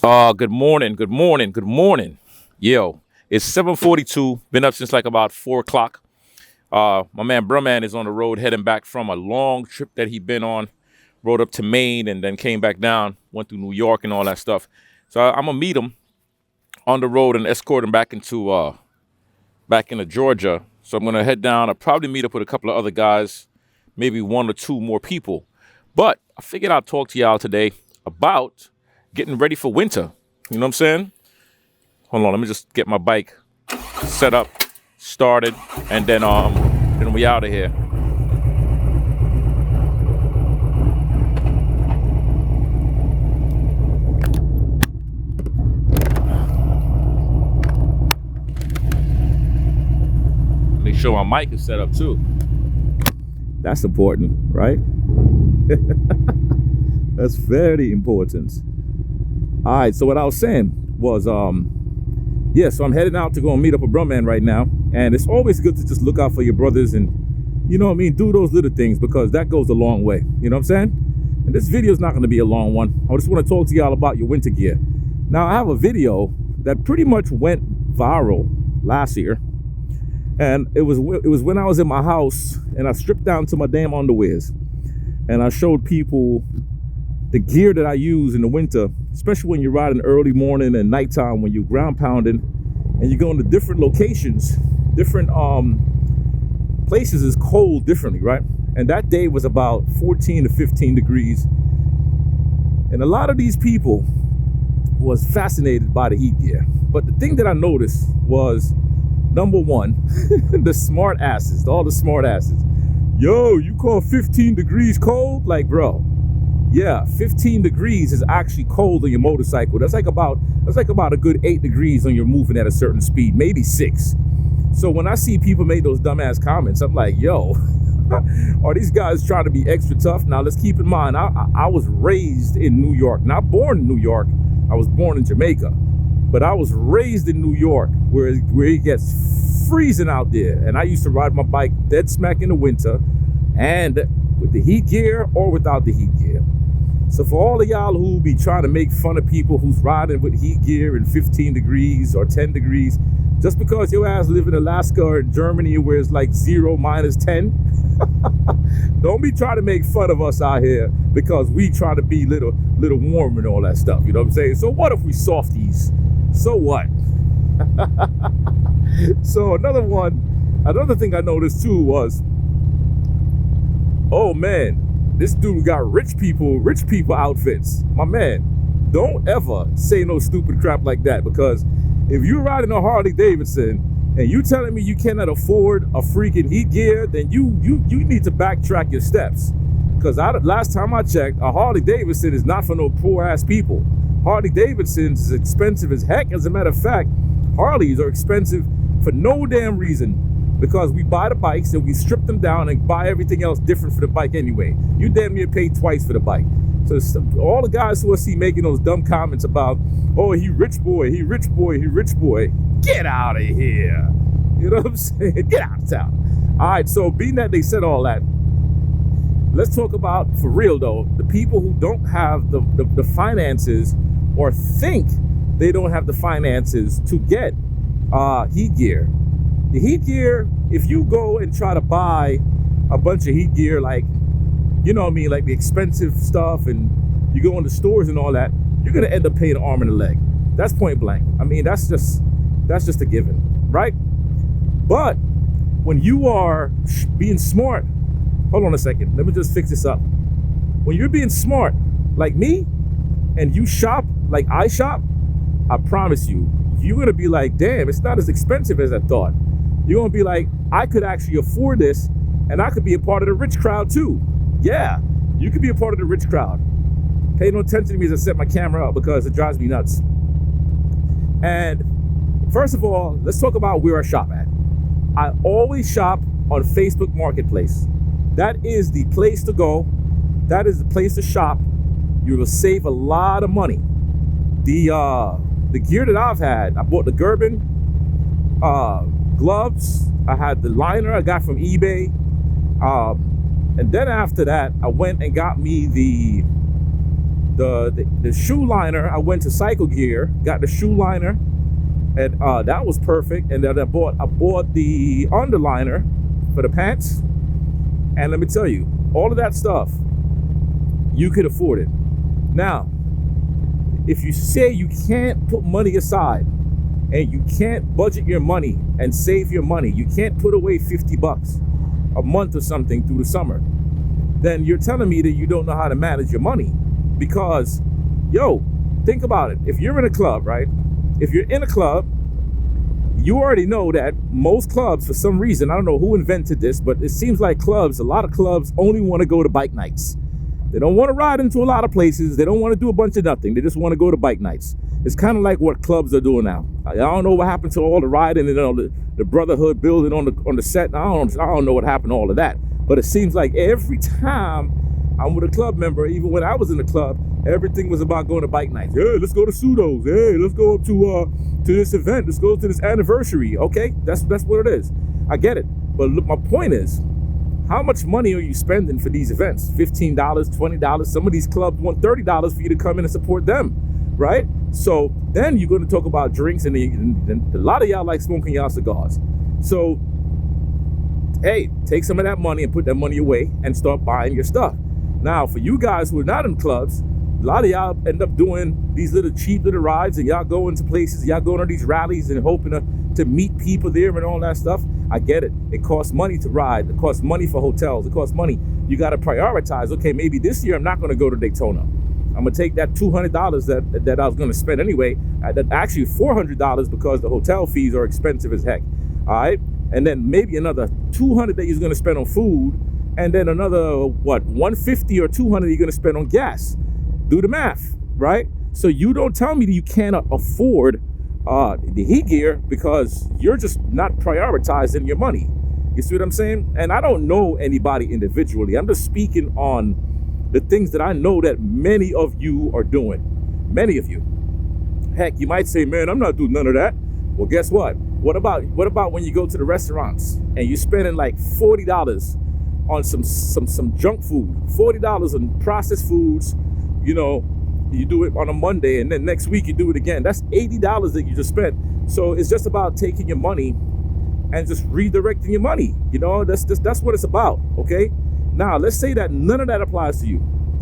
Good morning, good morning, good morning. Yo, it's 7:42. Been up since like about 4 o'clock. My man Brumman is on the road heading back from a long trip that he been on. Rode up to Maine and then came back down, went through New York and all that stuff. So I'm gonna meet him on the road and escort him back into Georgia. So I'm gonna head down. I'll probably meet up with a couple of other guys, maybe one or two more people. But I figured I'd talk to y'all today about getting ready for winter. You know what I'm saying? Hold on, let me just get my bike set up, started, and then we out of here. Make sure my mic is set up too. That's important, right? That's very important. All right, so what I was saying was, so I'm heading out to go and meet up with Brumman right now. And it's always good to just look out for your brothers and, you know what I mean, do those little things because that goes a long way. You know what I'm saying? And this video is not going to be a long one. I just want to talk to y'all about your winter gear. Now, I have a video that pretty much went viral last year. And it was when I was in my house and I stripped down to my damn underwears. And I showed people the gear that I use in the winter, especially when you're riding early morning and nighttime when you're ground pounding and you're going to different locations, different places is cold differently, right? And that day was about 14 to 15 degrees. And a lot of these people was fascinated by the heat gear. But the thing that I noticed was, number one, the smart asses, all the smart asses. Yo, you call 15 degrees cold? Like, bro, yeah, 15 degrees is actually cold on your motorcycle. That's like about a good 8 degrees when you're moving at a certain speed, maybe 6. So when I see people make those dumbass comments, I'm like, yo, are these guys trying to be extra tough? Now, let's keep in mind, I was raised in New York, not born in New York. I was born in Jamaica, but I was raised in New York where it gets freezing out there. And I used to ride my bike dead smack in the winter and with the heat gear or without the heat gear. So for all of y'all who be trying to make fun of people who's riding with heat gear in 15 degrees or 10 degrees, just because your ass live in Alaska or in Germany where it's like 0, -10, don't be trying to make fun of us out here because we try to be little warm and all that stuff. You know what I'm saying? So what if we softies? So what? So another thing I noticed too was, oh man, this dude got rich people outfits. My man, don't ever say no stupid crap like that, because if you're riding a Harley Davidson and you telling me you cannot afford a freaking heat gear, then you need to backtrack your steps. Because last time I checked, a Harley Davidson is not for no poor ass people. Harley Davidsons is expensive as heck. As a matter of fact, Harleys are expensive for no damn reason, because we buy the bikes and we strip them down and buy everything else different for the bike anyway. You damn near pay twice for the bike. So all the guys who I see making those dumb comments about, oh, he rich boy, get out of here. You know what I'm saying? Get out of town. All right, so being that they said all that, let's talk about, for real though, the people who don't have the finances or think they don't have the finances to get heat gear. The heat gear, if you go and try to buy a bunch of heat gear, like, you know what I mean, like the expensive stuff, and you go in the stores and all that, you're gonna end up paying an arm and a leg. That's point blank. I mean, that's just a given, right? But when you are being smart, hold on a second, let me just fix this up. When you're being smart, like me, and you shop like I shop, I promise you, you're gonna be like, damn, it's not as expensive as I thought. You're gonna be like, I could actually afford this, and I could be a part of the rich crowd too. Yeah, you could be a part of the rich crowd. Pay no attention to me as I set my camera up because it drives me nuts. And first of all, let's talk about where I shop at. I always shop on Facebook Marketplace. That is the place to go. That is the place to shop. You will save a lot of money. The gear that I've had, I bought the Gerben gloves. I had the liner I got from eBay. And then after that, I went and got me The shoe liner, I went to Cycle Gear, got the shoe liner, and that was perfect. And then I bought the underliner for the pants. And let me tell you, all of that stuff, you could afford it. Now, if you say you can't put money aside and you can't budget your money and save your money, you can't put away $50 a month or something through the summer, then you're telling me that you don't know how to manage your money. Because, think about it. If you're in a club, right? If you're in a club, you already know that most clubs, for some reason, I don't know who invented this, but it seems like a lot of clubs only want to go to bike nights. They don't want to ride into a lot of places. They don't want to do a bunch of nothing. They just want to go to bike nights. It's kind of like what clubs are doing now. I don't know what happened to all the riding and the brotherhood building on the set. I don't know what happened to all of that. But it seems like every time I'm with a club member, even when I was in the club, everything was about going to bike nights. Hey, let's go to Pseudos. Hey, let's go up to this event. Let's go to this anniversary. Okay, that's what it is. I get it. But look, my point is, how much money are you spending for these events? $15, $20. Some of these clubs want $30 for you to come in and support them, right? So then you're going to talk about drinks, and a lot of y'all like smoking y'all cigars. So, hey, take some of that money and put that money away and start buying your stuff. Now, for you guys who are not in clubs, a lot of y'all end up doing these little cheap little rides, and y'all go into places, y'all going to these rallies and hoping to meet people there and all that stuff. I get it. It costs money to ride. It costs money for hotels. It costs money. You got to prioritize. Okay, maybe this year I'm not going to go to Daytona. I'm going to take that $200 that I was going to spend anyway. That actually $400 because the hotel fees are expensive as heck. All right? And then maybe another $200 that you're going to spend on food. And then another, $150 or $200 you're going to spend on gas. Do the math, right? So you don't tell me that you cannot afford the heat gear because you're just not prioritizing your money. You see what I'm saying? And I don't know anybody individually. I'm just speaking on the things that I know that many of you are doing. Many of you. Heck, you might say, man, I'm not doing none of that. Well, guess what? What about when you go to the restaurants and you're spending like $40 on some junk food, $40 on processed foods, you do it on a Monday and then next week you do it again. That's $80 that you just spent. So it's just about taking your money and just redirecting your money. That's what it's about, okay? Now, let's say that none of that applies to you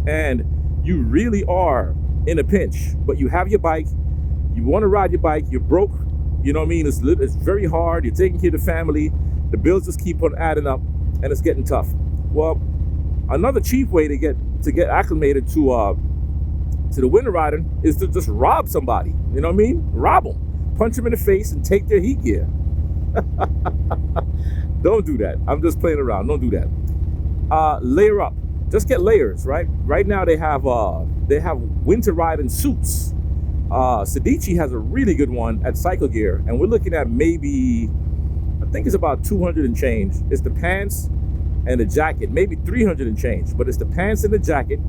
and you really are in a pinch, but you have your bike, you want to ride your bike, you're broke, you know what I mean? It's very hard, you're taking care of the family, the bills just keep on adding up and it's getting tough. Well, another cheap way to get acclimated to the winter riding is to just rob somebody. You know what I mean? Rob them, punch them in the face, and take their heat gear. Don't do that. I'm just playing around. Don't do that. Layer up. Just get layers, right? Right now they have winter riding suits. Sedici has a really good one at Cycle Gear, and we're looking at maybe, I think it's about 200 and change. It's the pants and the jacket, maybe 300 and change, but it's the pants and the jacket.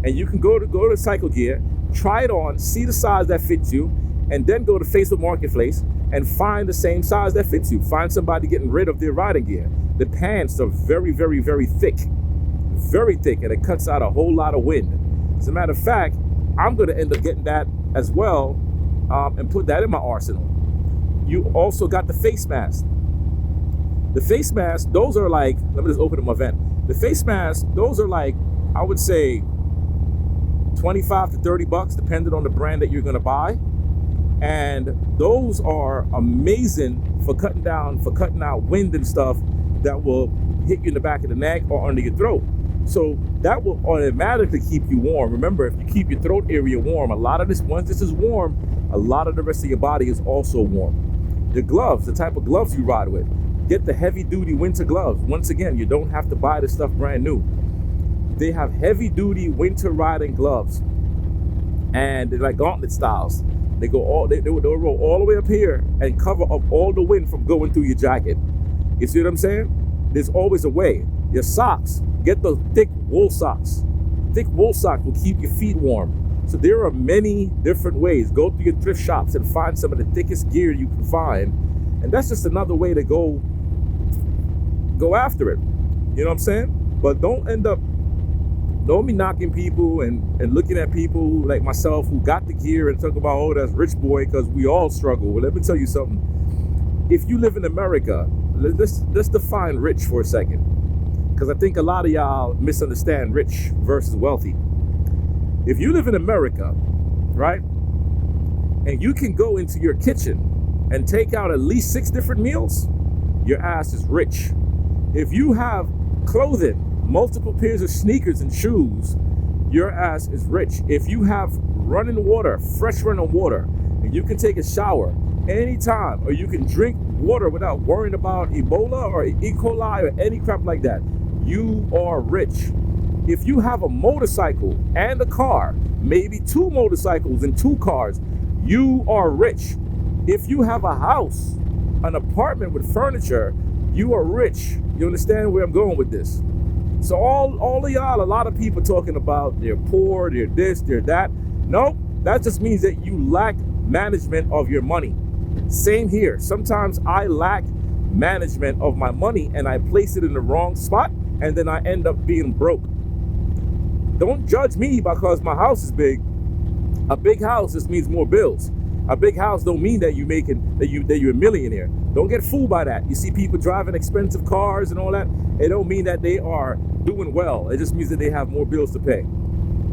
And you can go to Cycle Gear, try it on, see the size that fits you, and then go to Facebook Marketplace and find the same size that fits you. Find somebody getting rid of their riding gear. The pants are very, very, very thick, and it cuts out a whole lot of wind. As a matter of fact, I'm going to end up getting that as well and put that in my arsenal. You also got the face mask. The face masks, those are like, let me just open up my vent. The face masks, those are like, I would say, $25 to $30, depending on the brand that you're going to buy. And those are amazing for cutting out wind and stuff that will hit you in the back of the neck or under your throat. So that will automatically keep you warm. Remember, if you keep your throat area warm, once this is warm, a lot of the rest of your body is also warm. The gloves, the type of gloves you ride with, get the heavy duty winter gloves. Once again, you don't have to buy this stuff brand new. They have heavy duty winter riding gloves, and they're like gauntlet styles. They'll roll all the way up here and cover up all the wind from going through your jacket. You see what I'm saying? There's always a way. Your socks, get the thick wool socks. Thick wool socks will keep your feet warm. So there are many different ways. Go through your thrift shops and find some of the thickest gear you can find, and that's just another way to go after it. You know what I'm saying? But don't end up Don't be knocking people and looking at people like myself who got the gear and talk about, oh, that's rich boy, because we all struggle. Well, let me tell you something. If you live in America, let's define rich for a second, because I think a lot of y'all misunderstand rich versus wealthy. If you live in America, right, and you can go into your kitchen and take out at least 6 different meals, your ass is rich. If you have clothing, multiple pairs of sneakers and shoes, your ass is rich. If you have running water, fresh running water, and you can take a shower anytime, or you can drink water without worrying about Ebola or E. coli or any crap like that, you are rich. If you have a motorcycle and a car, maybe 2 motorcycles and 2 cars, you are rich. If you have a house, an apartment with furniture, you are rich. You understand where I'm going with this? So all of y'all, a lot of people talking about they're poor, they're this, they're that. Nope, that just means that you lack management of your money. Same here. Sometimes I lack management of my money and I place it in the wrong spot, and then I end up being broke. Don't judge me because my house is big. A big house just means more bills. A big house don't mean that you're a millionaire. Don't get fooled by that. You see people driving expensive cars and all that. It don't mean that they are doing well. It just means that they have more bills to pay.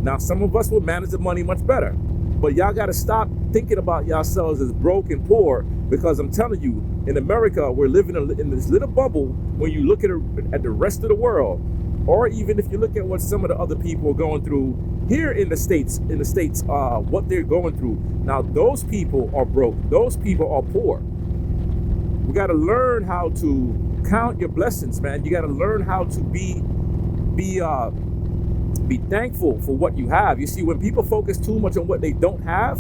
Now, some of us will manage the money much better, but y'all got to stop thinking about yourselves as broke and poor, because I'm telling you, in America, we're living in this little bubble. When you look at the rest of the world, or even if you look at what some of the other people are going through here in the States, what they're going through. Now, those people are broke. Those people are poor. We got to learn how to count your blessings, man. You got to learn how to be thankful for what you have. You see, when people focus too much on what they don't have,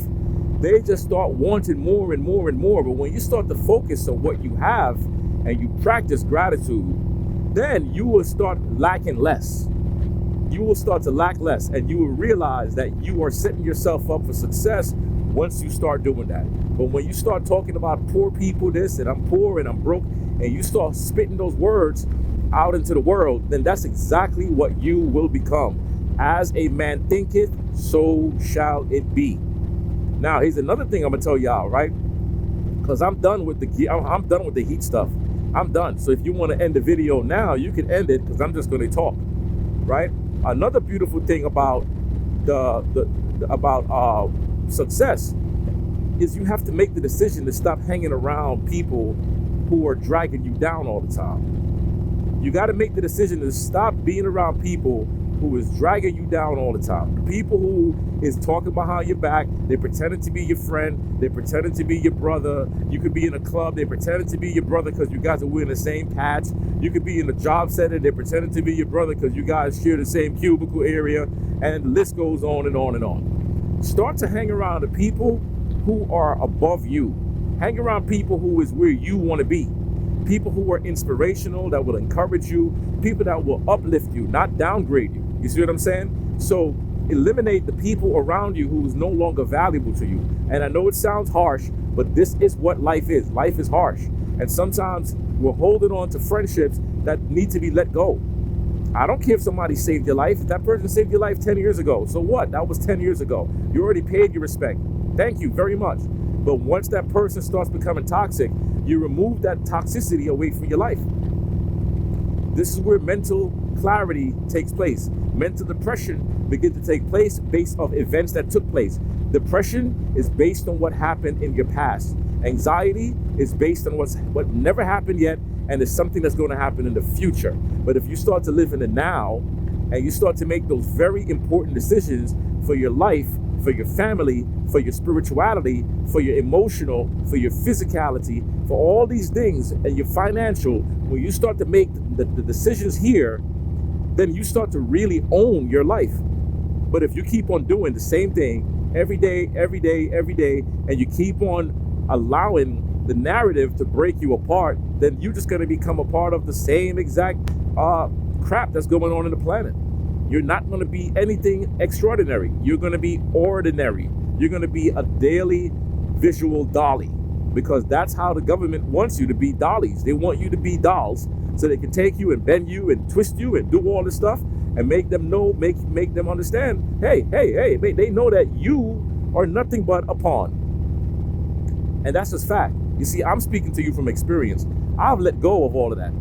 they just start wanting more and more and more. But when you start to focus on what you have and you practice gratitude, then you will start lacking less. You will start to lack less, and you will realize that you are setting yourself up for success once you start doing that. But when you start talking about poor people, this, and I'm poor and I'm broke, and you start spitting those words out into the world, then that's exactly what you will become. As a man thinketh, so shall it be. Now, here's another thing I'm gonna tell y'all, right? Because I'm done with the heat stuff. I'm done. So if you want to end the video now, you can end it, because I'm just going to talk, right? Another beautiful thing about success is you have to make the decision to stop hanging around people who are dragging you down all the time. You got to make the decision to stop being around people who is dragging you down all the time. The people who is talking behind your back, they pretending to be your friend, they pretending to be your brother. You could be in a club, they pretending to be your brother because you guys are wearing the same patch. You could be in a job setting, they pretending to be your brother because you guys share the same cubicle area, and the list goes on and on and on. Start to hang around the people who are above you. Hang around people who is where you want to be. People who are inspirational, that will encourage you, people that will uplift you, not downgrade you. You see what I'm saying? So eliminate the people around you who is no longer valuable to you. And I know it sounds harsh, but this is what life is. Life is harsh. And sometimes we're holding on to friendships that need to be let go. I don't care if somebody saved your life. If that person saved your life 10 years ago, so what? That was 10 years ago. You already paid your respect. Thank you very much. But once that person starts becoming toxic, you remove that toxicity away from your life. This is where mental clarity takes place. Mental depression begins to take place based on events that took place. Depression is based on what happened in your past. Anxiety is based on what never happened yet, and is something that's going to happen in the future. But if you start to live in the now, and you start to make those very important decisions for your life, for your family, for your spirituality, for your emotional, for your physicality, for all these things, and your financial, when you start to make the decisions here, then you start to really own your life. But if you keep on doing the same thing every day, and you keep on allowing the narrative to break you apart, then you're just going to become a part of the same exact crap that's going on in the planet. You're not going to be anything extraordinary. You're going to be ordinary. You're going to be a daily visual dolly, because that's how the government wants you to be, dollies. They want you to be dolls so they can take you and bend you and twist you and do all this stuff. and make them know, make them understand, hey, they know that you are nothing but a pawn. And that's just fact. You see, I'm speaking to you from experience. I've let go of all of that.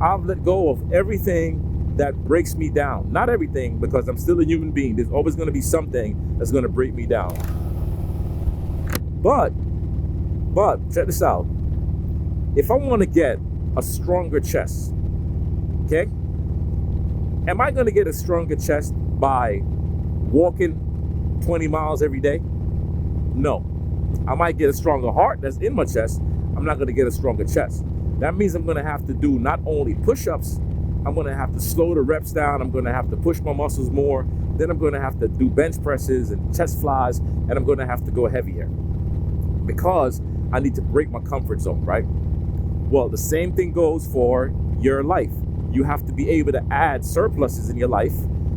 I've let go of everything that breaks me down. Not everything, because I'm still a human being. There's always going to be something that's going to break me down. But check this out. If I want to get a stronger chest, okay? Am I going to get a stronger chest by walking 20 miles every day? No. I might get a stronger heart that's in my chest. I'm not going to get a stronger chest. That means I'm going to have to do not only push-ups, I'm going to have to slow the reps down. I'm going to have to push my muscles more. Then I'm going to have to do bench presses and chest flies, and I'm going to have to go heavier because I need to break my comfort zone, right? Well, the same thing goes for your life. You have to be able to add surpluses in your life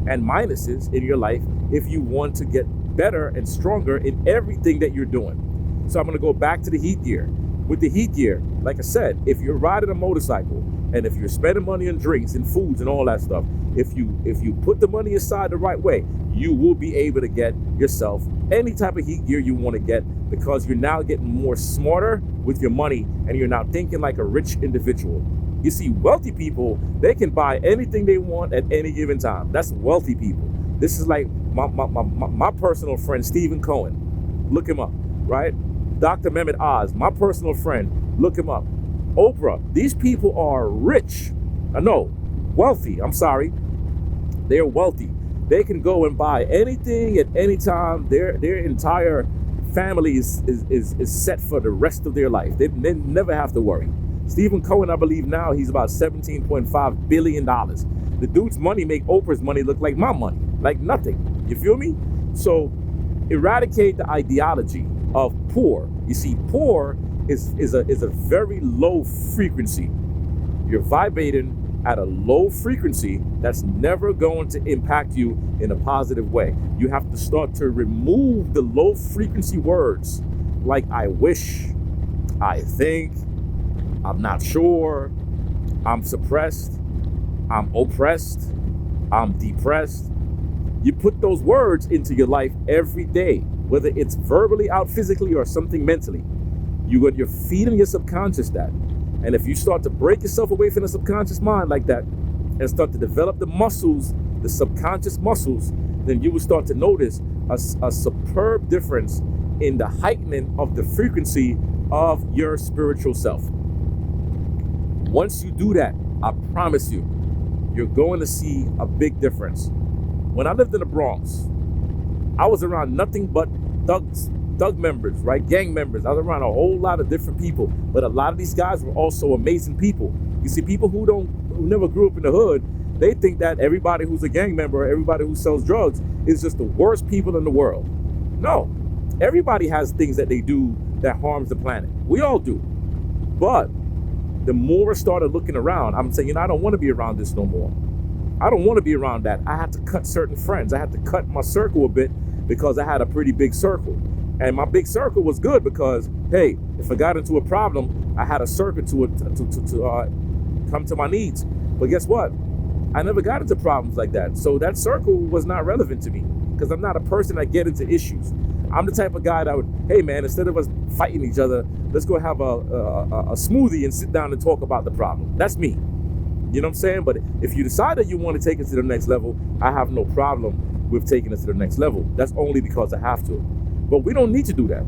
and minuses in your life if you want to get better and stronger in everything that you're doing. So I'm going to go back to the heat gear. With the heat gear, like I said, if you're riding a motorcycle and if you're spending money on drinks and foods and all that stuff, if you put the money aside the right way, you will be able to get yourself any type of heat gear you want to get, because you're now getting more smarter with your money and you're now thinking like a rich individual. You see, wealthy people, they can buy anything they want at any given time. That's wealthy people. This is like my personal friend, Stephen Cohen. Look him up, right? Dr. Mehmet Oz, my personal friend. Look him up. Oprah. These people are rich. No, wealthy. I'm sorry. They're wealthy. They can go and buy anything at any time. Their entire family is set for the rest of their life. They never have to worry. Stephen Cohen, I believe now he's about $17.5 billion. The dude's money make Oprah's money look like my money, like nothing. You feel me? So eradicate the ideology of poor. You see, poor is a very low frequency. You're vibrating at a low frequency that's never going to impact you in a positive way. You have to start to remove the low frequency words like I wish, I think, I'm not sure, I'm suppressed, I'm oppressed, I'm depressed. You put those words into your life every day, whether it's verbally out physically or something mentally. You're feeding your subconscious that. And if you start to break yourself away from the subconscious mind like that and start to develop the muscles, the subconscious muscles, then you will start to notice a superb difference in the heightening of the frequency of your spiritual self. Once you do that, I promise you, you're going to see a big difference. When I lived in the Bronx, I was around nothing but thug members, right? Gang members. I was around a whole lot of different people, but a lot of these guys were also amazing people. You see, people who never grew up in the hood, they think that everybody who's a gang member or everybody who sells drugs is just the worst people in the world. No, everybody has things that they do that harms the planet. We all do. But the more I started looking around, I'm saying, I don't want to be around this no more. I don't want to be around that. I had to cut certain friends. I had to cut my circle a bit because I had a pretty big circle. And my big circle was good because, hey, if I got into a problem, I had a circle to come to my needs. But guess what? I never got into problems like that. So that circle was not relevant to me because I'm not a person that get into issues. I'm the type of guy that would, hey man, instead of us fighting each other, let's go have a smoothie and sit down and talk about the problem. That's me. You know what I'm saying? But if you decide that you want to take it to the next level, I have no problem with taking it to the next level. That's only because I have to. But we don't need to do that.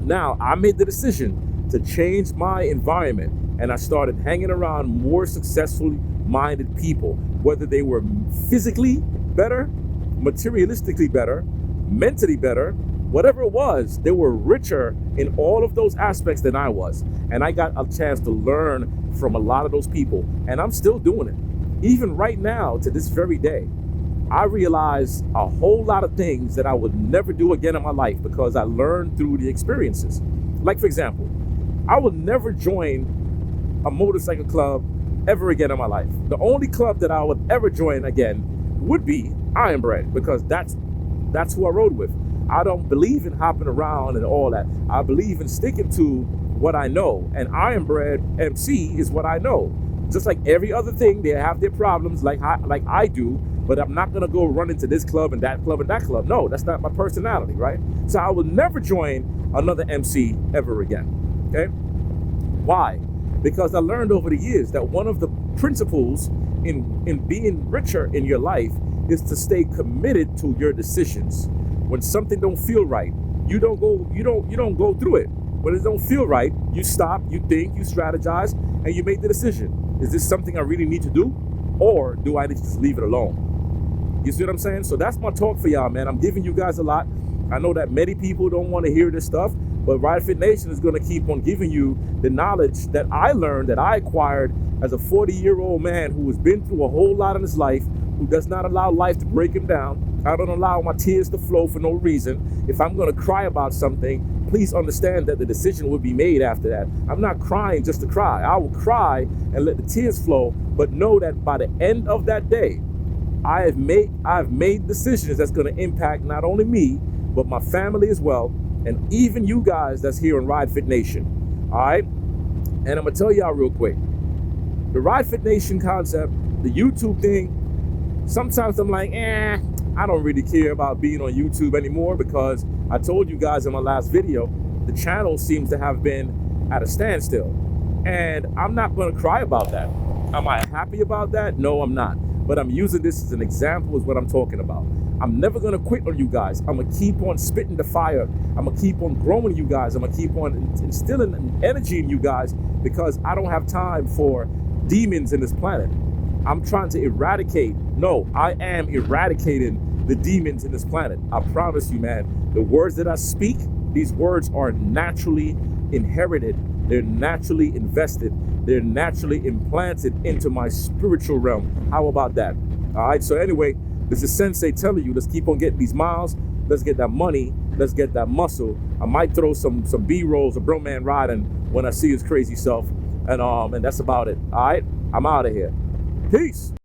Now, I made the decision to change my environment, and I started hanging around more successfully minded people, whether they were physically better, materialistically better, mentally better, whatever it was. They were richer in all of those aspects than I was. And I got a chance to learn from a lot of those people, and I'm still doing it. Even right now, to this very day, I realized a whole lot of things that I would never do again in my life because I learned through the experiences. Like, for example, I would never join a motorcycle club ever again in my life. The only club that I would ever join again would be Iron Bread, because that's who I rode with. I don't believe in hopping around and all that. I believe in sticking to what I know, and Iron Bread MC is what I know. Just like every other thing, they have their problems like I do. but I'm not gonna go run into this club and that club and that club. No, that's not my personality, right? So I will never join another MC ever again, okay? Why? Because I learned over the years that one of the principles in being richer in your life is to stay committed to your decisions. When something don't feel right, you don't go through it. When it don't feel right, you stop, you think, you strategize, and you make the decision. Is this something I really need to do? Or do I just leave it alone? You see what I'm saying? So that's my talk for y'all, man. I'm giving you guys a lot. I know that many people don't want to hear this stuff, but Ride Fit Nation is going to keep on giving you the knowledge that I learned, that I acquired as a 40-year-old man who has been through a whole lot in his life, who does not allow life to break him down. I don't allow my tears to flow for no reason. If I'm going to cry about something, please understand that the decision will be made after that. I'm not crying just to cry. I will cry and let the tears flow, but know that by the end of that day, I've made decisions that's going to impact not only me, but my family as well, and even you guys that's here on Ride Fit Nation. All right? And I'm going to tell y'all real quick. The Ride Fit Nation concept, the YouTube thing, sometimes I'm like, I don't really care about being on YouTube anymore, because I told you guys in my last video, the channel seems to have been at a standstill. And I'm not going to cry about that. Am I happy about that? No, I'm not. But I'm using this as an example, is what I'm talking about. I'm never going to quit on you guys. I'm going to keep on spitting the fire. I'm going to keep on growing you guys. I'm going to keep on instilling energy in you guys, because I don't have time for demons in this planet. I'm trying to eradicate. No, I am eradicating the demons in this planet. I promise you, man. The words that I speak, these words are naturally inherited. They're naturally invested. They're naturally implanted into my spiritual realm. How about that? All right. So anyway, this is Sensei telling you, let's keep on getting these miles. Let's get that money. Let's get that muscle. I might throw some B-rolls of Bro Man riding when I see his crazy self. And that's about it. All right. I'm out of here. Peace.